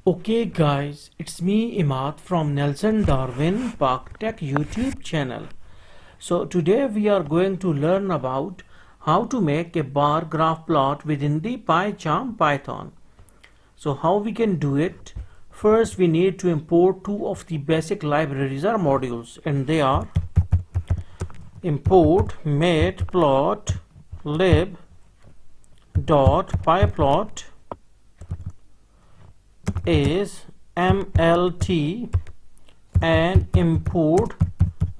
Okay guys, it's me Imad from Nelson Darwin Park Tech YouTube channel. So today we are going to learn about how to make a bar graph plot within the pycharm Python. So how we can do it? First we need to import two of the basic libraries or modules, and they are import matplotlib.pyplot is mlt and import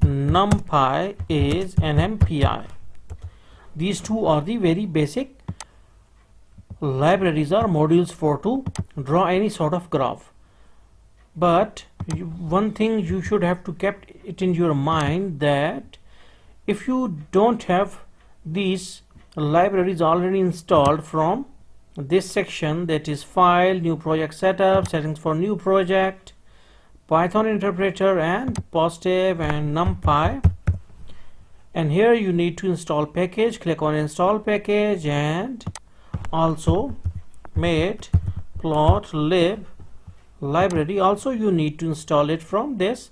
numpy is nmpi. These two are the very basic libraries or modules for to draw any sort of graph. But one thing you should have to keep it in your mind, that if you don't have these libraries already installed from this section, that is file, new project setup, settings for new project, Python interpreter and positive and numpy, and here you need to install package. Click on install package, and also matplotlib library also you need to install it from this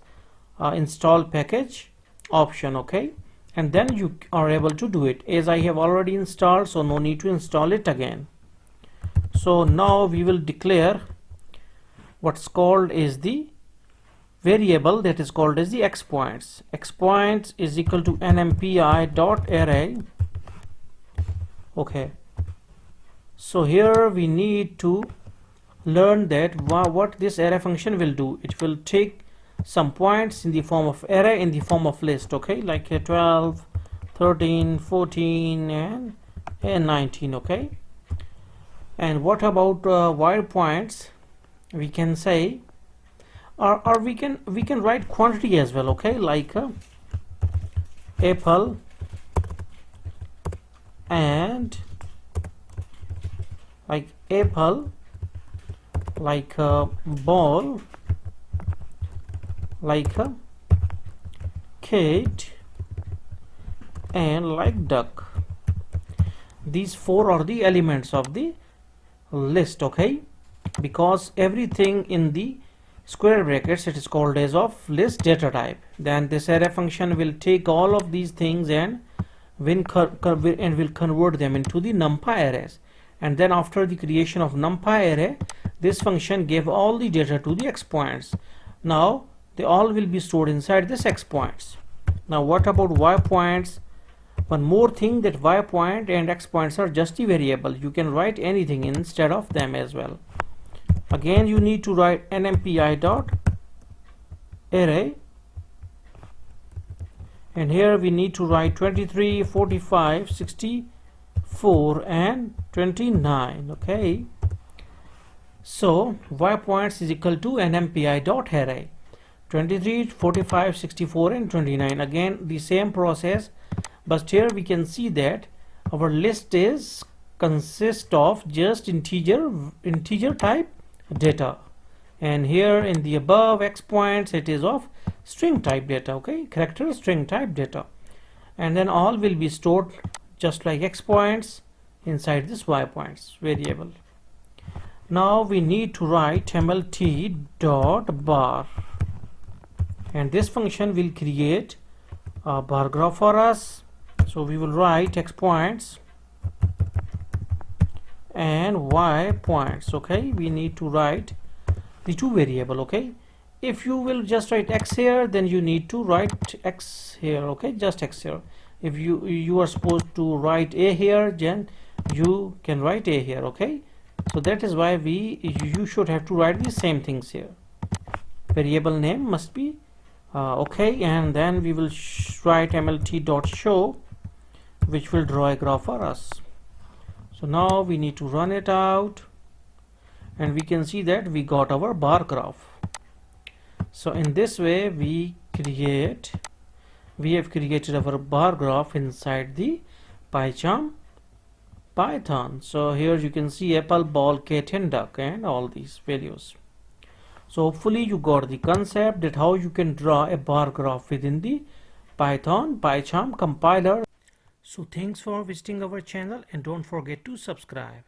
install package option. Okay, and then you are able to do it. As I have already installed, so no need to install it again. So now we will declare what's called is the variable that is called as the x points. X points is equal to nmpi dot array. Okay, so here we need to learn that what this array function will do. It will take some points in the form of array, in the form of list. Okay, like 12, 13, 14 and 19. Okay, and what about void points? We can say, or we can write quantity as well. Okay, like apple and like apple, like ball, like kite, and like duck. These four are the elements of the list. Okay, because everything in the square brackets, it is called as of list data type. Then this array function will take all of these things and will convert them into the numpy arrays. And then after the creation of numpy array, this function gave all the data to the x points. Now they all will be stored inside this x points. Now what about y points? One more thing, that y point and x points are just the variable. You can write anything instead of them as well. Again you need to write nmpi dot array, and here we need to write 23, 45, 64 and 29. Okay, so y points is equal to nmpi dot array 23, 45, 64 and 29. Again the same process, but here we can see that our list is consist of just integer type data, and here in the above x points it is of string type data. Okay, character string type data, and then all will be stored just like x points inside this y points variable. Now we need to write mlt dot bar, and this function will create a bar graph for us. So we will write x points and y points. Okay, we need to write the two variable. Okay, if you will just write x here, then you need to write x here. Okay, just x here. If you are supposed to write a here, then you can write a here. Okay, so that is why you should have to write the same things here. Variable name must be okay, and then we will write mlt dot show, which will draw a graph for us. So now we need to run it out, and we can see that we got our bar graph. So in this way we have created our bar graph inside the pycharm Python. So here you can see apple, ball, cat and duck and all these values. So hopefully you got the concept that how you can draw a bar graph within the Python pycharm compiler. So thanks for visiting our channel, and don't forget to subscribe.